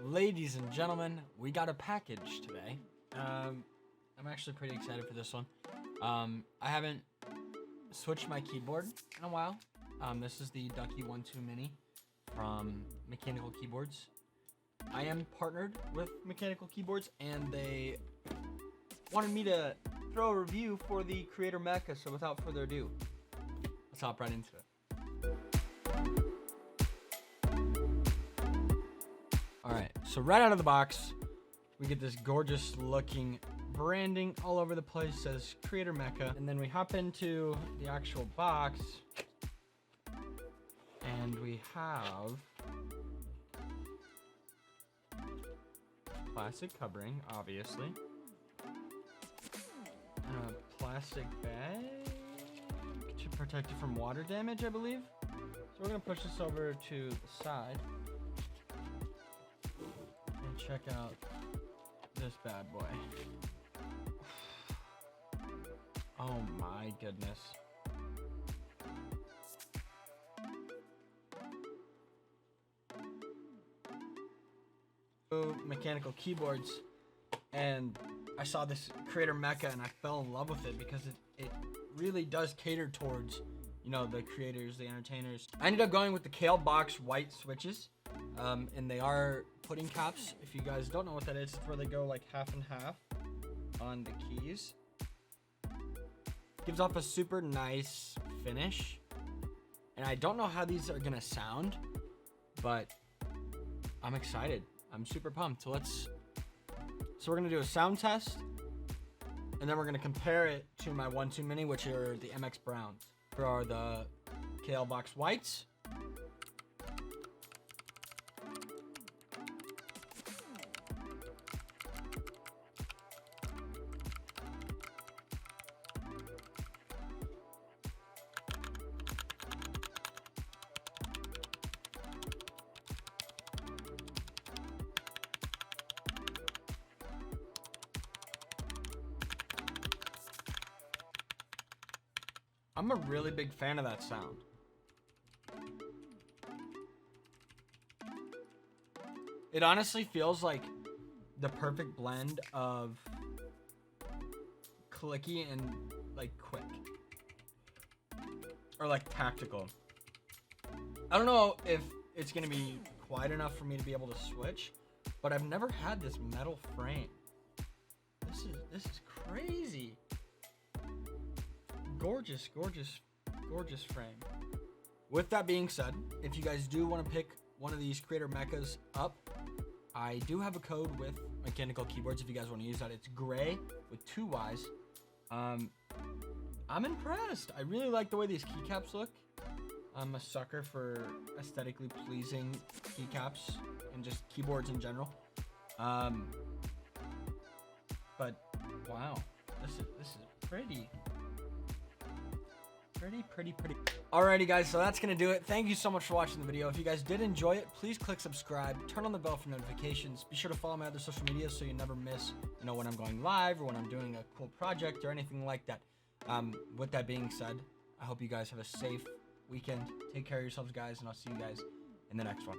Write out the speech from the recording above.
Ladies and gentlemen, we got a package today. I'm actually pretty excited for this one. I haven't switched my keyboard in a while. This is the Ducky 1-2 Mini from Mechanical Keyboards. I am partnered with Mechanical Keyboards, and they wanted me to throw a review for the Creator Mecha, so without further ado, let's hop right into it. Alright, so right out of the box, we get this gorgeous looking branding all over the place. It says Creator Mecha, and then we hop into the actual box, and we have plastic covering, obviously, and a plastic bag to protect it from water damage, I believe. So we're gonna push this over to the side and check out this bad boy. Oh my goodness. Mechanical Keyboards, and I saw this Creator Mecha and I fell in love with it because it really does cater towards, you know, the creators, the entertainers. I ended up going with the Kale Box white switches, and they are pudding caps. If you guys don't know what that is, it's where they go like half and half on the keys. Gives off a super nice finish, and I don't know how these are gonna sound, but I'm excited. I'm super pumped. So we're gonna do a sound test, and then we're gonna compare it to my 1-2 Mini, which are the MX Browns. Here are the Kale Box whites. I'm a really big fan of that sound. It honestly feels like the perfect blend of clicky and like quick, or like tactical. I don't know if it's gonna be quiet enough for me to be able to switch, but I've never had this metal frame. This is crazy. Gorgeous, gorgeous, gorgeous frame. With that being said, if you guys do want to pick one of these Creator Mechas up, I do have a code with Mechanical Keyboards if you guys want to use that. It's gray with 2 Y's. I'm impressed. I really like the way these keycaps look. I'm a sucker for aesthetically pleasing keycaps and just keyboards in general. But wow, this is pretty. Pretty. Alrighty guys, so that's gonna do it. Thank you so much for watching the video. If you guys did enjoy it, please click subscribe, turn on the bell for notifications. Be sure to follow my other social media so you never miss, you know, when I'm going live or when I'm doing a cool project or anything like that. With that being said, I hope you guys have a safe weekend. Take care of yourselves, guys, and I'll see you guys in the next one.